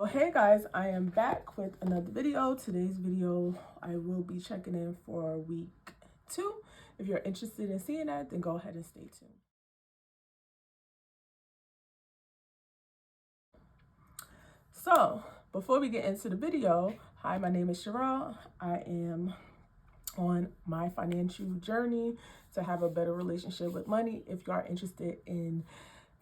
Well, hey guys, I am back with another video. Today's video, I will be checking in for week 2. If you're interested in seeing that, then go ahead and stay tuned. So, before we get into the video, hi, my name is Sherelle. I am on my financial journey to have a better relationship with money. If you are interested in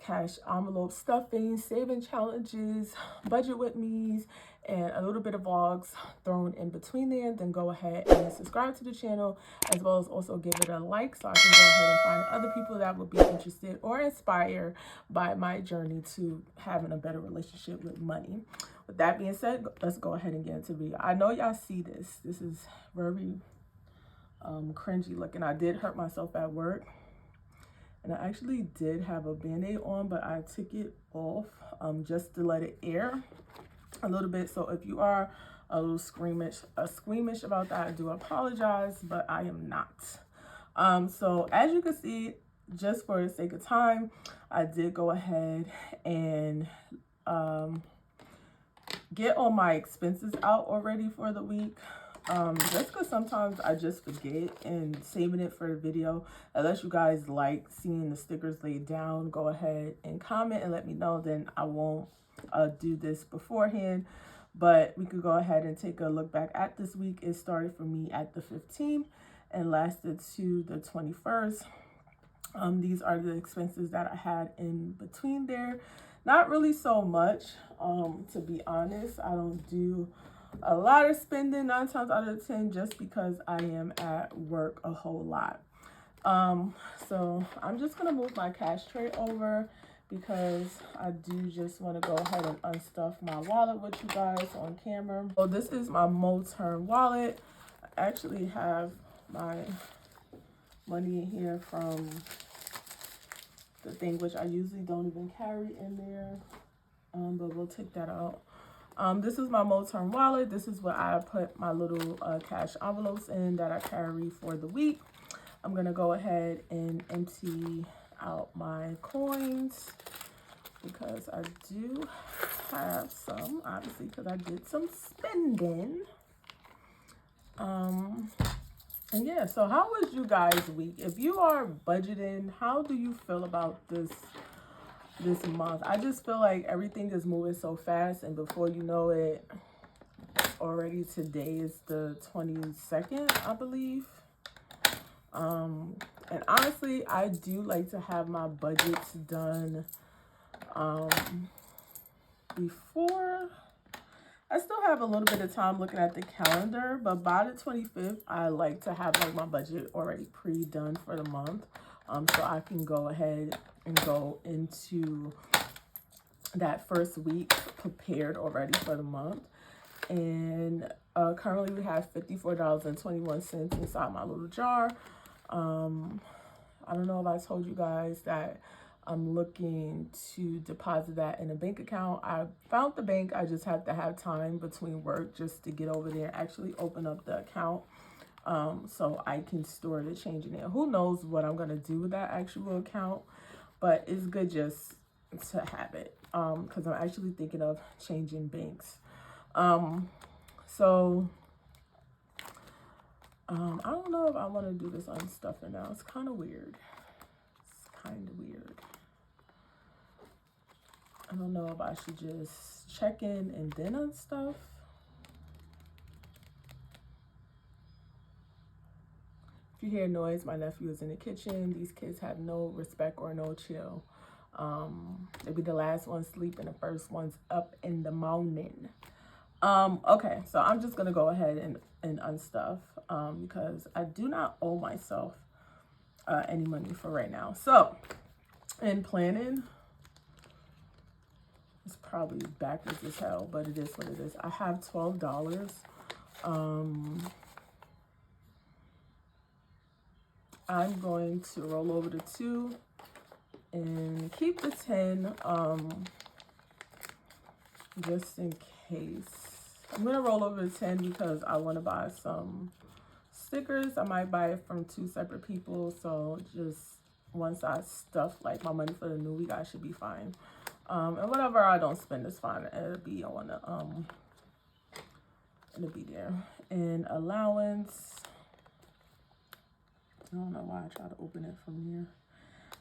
cash envelope stuffing, saving challenges, budget with me's, and a little bit of vlogs thrown in between there, then go ahead and subscribe to the channel, as well as also give it a like so I can go ahead and find other people that would be interested or inspired by my journey to having a better relationship with money. With that being said, let's go ahead and get into the video. I know y'all see this. This is very cringy looking. I did hurt myself at work. And I actually did have a band-aid on, but I took it off just to let it air a little bit. So if you are a little squeamish about that, I do apologize, but I am not. So as you can see, just for the sake of time, I did go ahead and get all my expenses out already for the week. Just because sometimes I just forget and saving it for the video. Unless you guys like seeing the stickers laid down, go ahead and comment and let me know. Then I won't do this beforehand. But we could go ahead and take a look back at this week. It started for me at the 15th and lasted to the 21st. These are the expenses that I had in between there. Not really so much, to be honest. I don't do a lot of spending 9 times out of 10 just because I am at work a whole lot. So I'm just gonna move my cash tray over because I do just want to go ahead and unstuff my wallet with you guys on camera. So this is my Moterm wallet. I actually have my money in here from the thing, which I usually don't even carry in there, but we'll take that out. This is my Moterm wallet. This is what I put my little cash envelopes in that I carry for the week. I'm gonna go ahead and empty out my coins because I do have some, obviously, because I did some spending. And yeah, so how was you guys' week? If you are budgeting, how do you feel about this month? I just feel like everything is moving so fast, and before you know it, already today is the 22nd, I believe. And honestly, I do like to have my budgets done before. I still have a little bit of time looking at the calendar, but by the 25th, I like to have like my budget already pre-done for the month, so I can go ahead and go into that first week prepared already for the month. And currently we have $54.21 inside my little jar. I don't know if I told you guys that I'm looking to deposit that in a bank account. I found the bank. I just have to have time between work just to get over there and actually open up the account, so I can store the change in there. Who knows what I'm going to do with that actual account, but it's good just to have it, because I'm actually thinking of changing banks. I don't know if I want to do this unstuffing now. It's kind of weird. I don't know if I should just check in and then unstuff. If you hear noise, my nephew is in the kitchen. These kids have no respect or no chill. They'll be the last one sleeping, the first one's up in the morning. Okay, so I'm just gonna go ahead and unstuff because I do not owe myself any money for right now. So in planning, it's probably backwards as hell, but it is what it is. I have $12. I'm going to roll over the 2 and keep the 10 just in case. I'm gonna roll over the 10 because I want to buy some stickers. I might buy it from 2 separate people, so just once I stuff like my money for the new week, I should be fine. And whatever I don't spend is fine. It'll be on the it'll be there. And allowance, I don't know why I try to open it from here.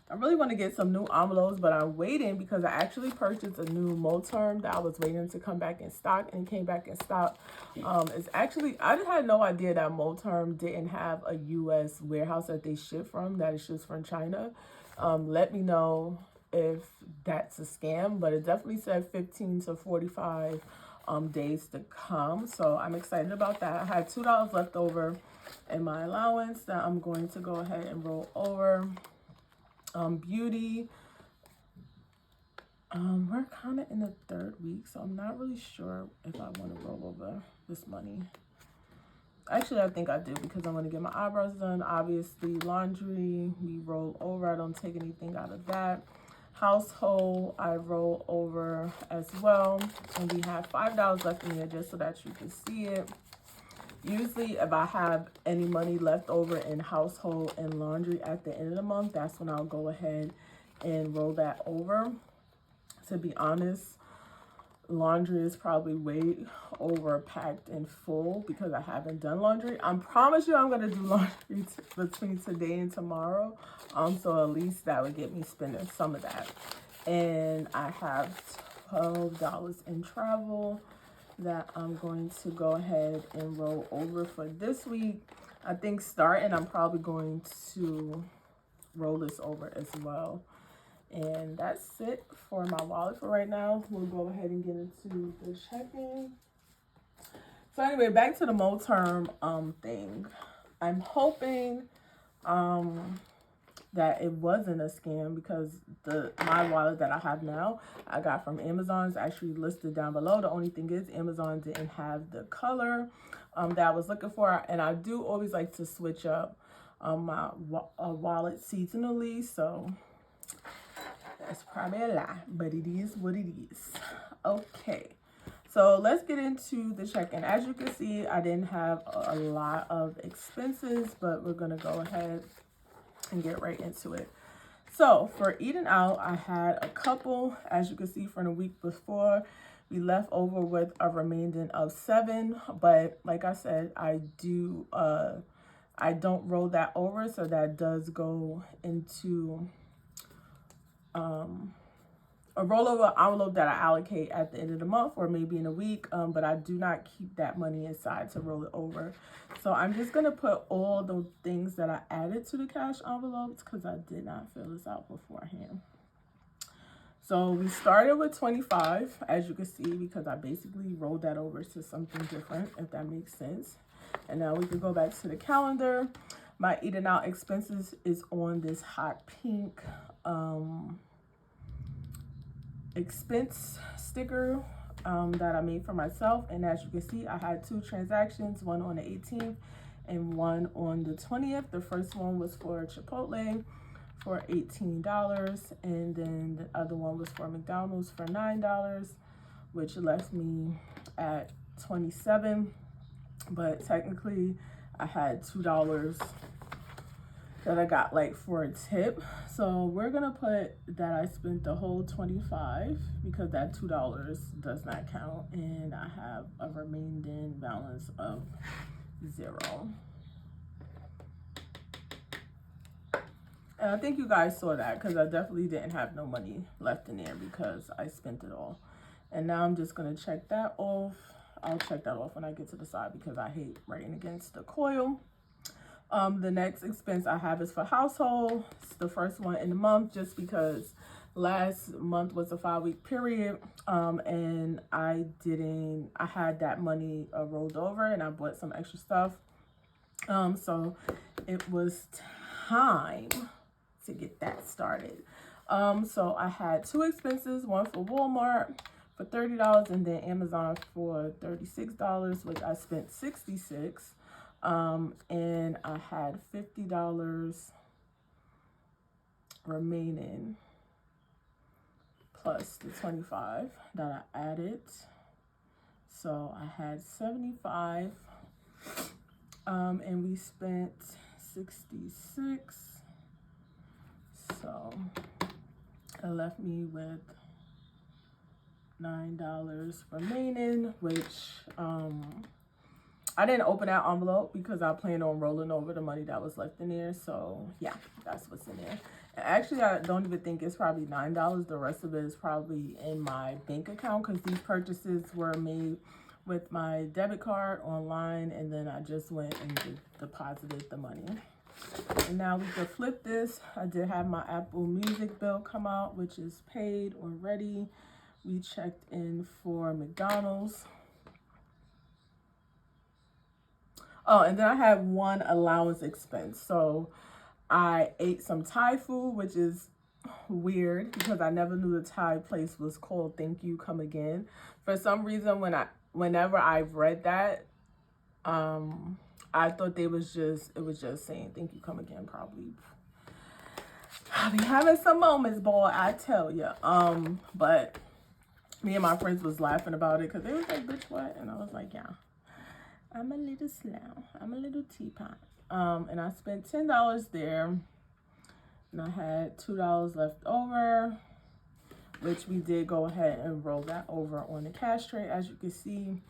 I really want to get some new envelopes, but I'm waiting because I actually purchased a new Moterm that I was waiting to come back in stock, and came back in stock. It's actually, I just had no idea that Moterm didn't have a U.S. warehouse that they ship from, that it ships from China. Let me know if that's a scam, but it definitely said 15 to 45 days to come. So I'm excited about that. I had $2 left over in my allowance that I'm going to go ahead and roll over. Beauty, we're kind of in the 3rd week, so I'm not really sure if I want to roll over this money. Actually, I think I do, because I'm going to get my eyebrows done. Obviously, laundry, we roll over. I don't take anything out of that. Household, I roll over as well. And we have $5 left in here just so that you can see it. Usually, if I have any money left over in household and laundry at the end of the month, that's when I'll go ahead and roll that over. To be honest, laundry is probably way over packed and full because I haven't done laundry. I promise you I'm going to do laundry between today and tomorrow. So at least that would get me spending some of that. And I have $12 in travel that I'm going to go ahead and roll over for this week. I think starting, I'm probably going to roll this over as well. And that's it for my wallet for right now. We'll go ahead and get into the checking. So anyway, back to the Moterm thing. I'm hoping that it wasn't a scam, because my wallet that I have now, I got from Amazon. It's actually listed down below. The only thing is Amazon didn't have the color that I was looking for. And I do always like to switch up my wallet seasonally. So that's probably a lie, but it is what it is. Okay. So let's get into the check-in. As you can see, I didn't have a lot of expenses, but we're going to go ahead and get right into it. So for eating out, I had a couple. As you can see from the week before, we left over with a remaining of 7. But like I said, I don't roll that over, so that does go into a rollover envelope that I allocate at the end of the month or maybe in a week, but I do not keep that money inside to roll it over. So I'm just going to put all the things that I added to the cash envelopes, because I did not fill this out beforehand. So we started with 25, as you can see, because I basically rolled that over to something different, if that makes sense. And now we can go back to the calendar. My eating out expenses is on this hot pink expense sticker that I made for myself. And as you can see, I had 2 transactions, one on the 18th and one on the 20th. The first one was for Chipotle for $18, and then the other one was for McDonald's for $9, which left me at $27. But technically I had $2 that I got like for a tip. So we're gonna put that I spent the whole $25, because that $2 does not count, and I have a remaining balance of 0. And I think you guys saw that, because I definitely didn't have no money left in there because I spent it all. And now I'm just gonna check that off. I'll check that off when I get to the side, because I hate writing against the coil. The next expense I have is for household. It's the first one in the month, just because last month was a 5-week period, and I had that money rolled over, and I bought some extra stuff. So it was time to get that started. So I had 2 expenses, one for Walmart for $30, and then Amazon for $36, which I spent $66. And I had $50 remaining, plus the 25 that I added. So I had 75, and we spent 66. So it left me with $9 remaining, which I didn't open that envelope because I planned on rolling over the money that was left in there. So yeah, that's what's in there. And actually, I don't even think it's probably $9. The rest of it is probably in my bank account because these purchases were made with my debit card online, and then I just went and deposited the money. And now we can flip this. I did have my Apple Music bill come out, which is paid already. We checked in for McDonald's. Oh, and then I have one allowance expense. So I ate some Thai food, which is weird because I never knew the Thai place was called Thank You Come Again. For some reason, whenever I've read that, I thought it was just saying Thank You Come Again. Probably I be having some moments, boy, I tell you. But me and my friends was laughing about it because they was like, bitch, what? And I was like, yeah, I'm a little slow. I'm a little teapot. And I spent $10 there. And I had $2 left over, which we did go ahead and roll that over on the cash tray. As you can see,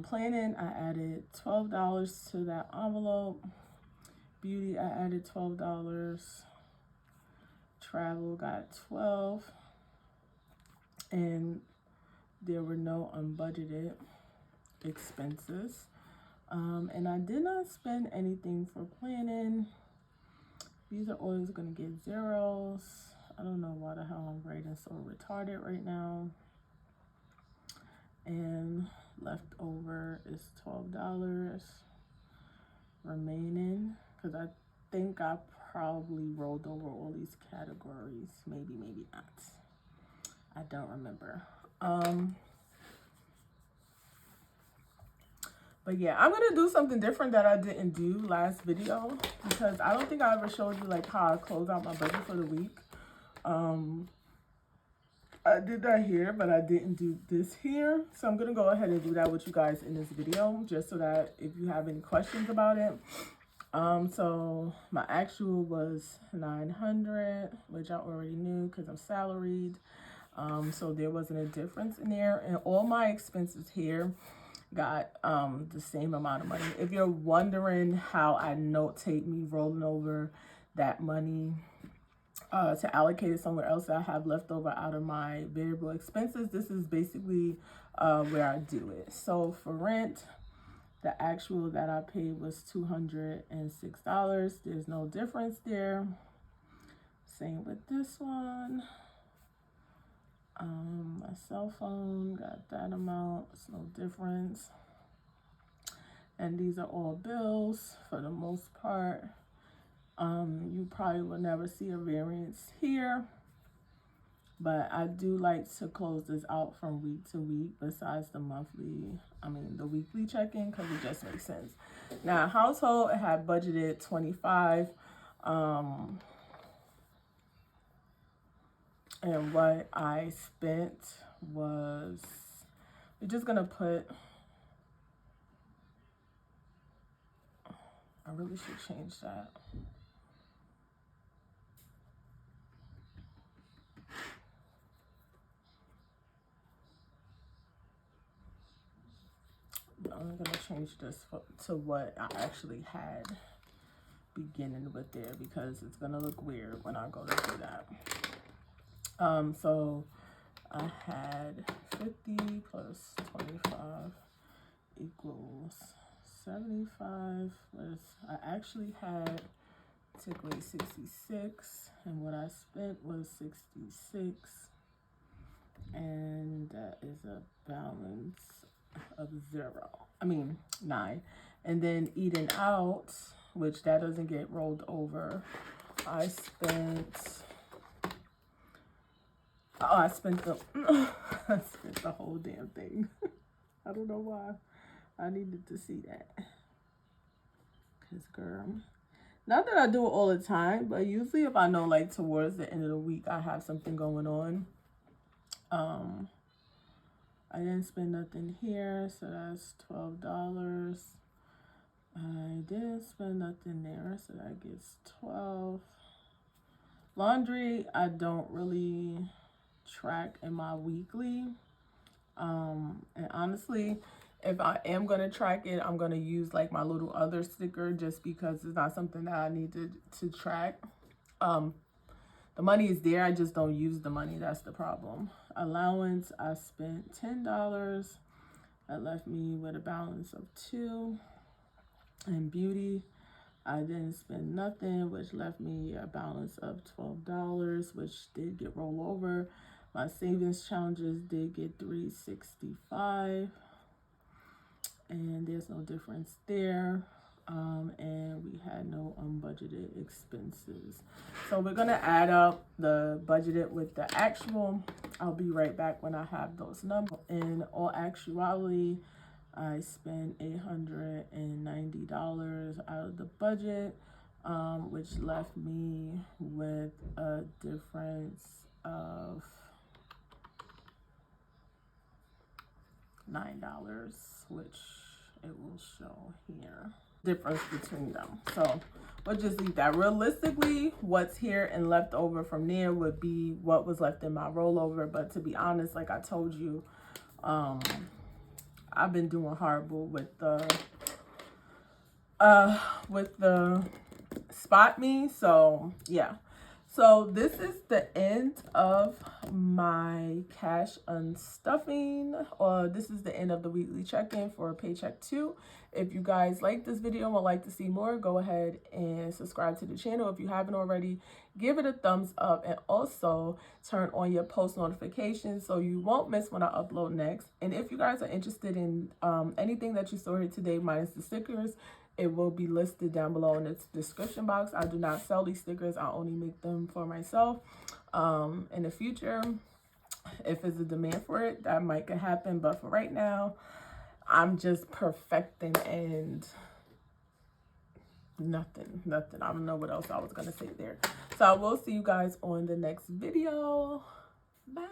planning, I added $12 to that envelope. Beauty, I added $12. Travel got $12. And there were no unbudgeted expenses. And I did not spend anything for planning. These are always going to get zeros. I don't know why the hell I'm writing so retarded right now. And left over is $12 remaining because I think I probably rolled over all these categories. Maybe not. I don't remember. But yeah, I'm gonna do something different that I didn't do last video because I don't think I ever showed you like how I close out my budget for the week. I did that here, but I didn't do this here. So I'm gonna go ahead and do that with you guys in this video, just so that if you have any questions about it. So my actual was $900, which I already knew because I'm salaried. So there wasn't a difference in there, and all my expenses here got the same amount of money. If you're wondering how I notate me rolling over that money to allocate it somewhere else that I have left over out of my variable expenses, this is basically where I do it. So for rent, the actual that I paid was $206. There's no difference there. Same with this one. My cell phone got that amount. It's no difference. And these are all bills for the most part. You probably will never see a variance here, but I do like to close this out from week to week besides the the weekly check-in, because it just makes sense. Now, household, it had budgeted $25. And what I spent was, we're just gonna put, I really should change that. I'm gonna change this to what I actually had beginning with there, because it's gonna look weird when I go to do that. So I had 50 plus 25 equals 75. I actually had took away 66, and what I spent was 66, and that is a balance of 9. And then eating out, which that doesn't get rolled over, I spent I spent the I spent the whole damn thing. I don't know why I needed to see that. Cause girl, not that I do it all the time, but usually if I know like towards the end of the week I have something going on. I didn't spend nothing here, so that's $12. I didn't spend nothing there, so that gets 12. Laundry, I don't really track in my weekly. And honestly, if I am going to track it, I'm going to use like my little other sticker, just because it's not something that I need to track. The money is there, I just don't use the money. That's the problem. Allowance, I spent $10. That left me with a balance of $2. And beauty, I didn't spend nothing, which left me a balance of $12, which did get rolled over. My savings challenges did get $365, and there's no difference there. And we had no unbudgeted expenses. So we're gonna add up the budgeted with the actual. I'll be right back when I have those numbers. In all actuality, I spent $890 out of the budget, which left me with a difference of $9, which it will show here. Difference between them. So we'll just leave that. Realistically, what's here and left over from there would be what was left in my rollover. But to be honest, like I told you, I've been doing horrible with the spot me. So yeah. So this is the end of my cash unstuffing, or this is the end of the weekly check-in for Paycheck 2. If you guys like this video and would like to see more, go ahead and subscribe to the channel. If you haven't already, give it a thumbs up, and also turn on your post notifications so you won't miss when I upload next. And if you guys are interested in anything that you saw here today minus the stickers, it will be listed down below in the description box. I do not sell these stickers. I only make them for myself. In the future, if there's a demand for it, that might could happen. But for right now, I'm just perfecting and nothing. I don't know what else I was going to say there. So I will see you guys on the next video. Bye.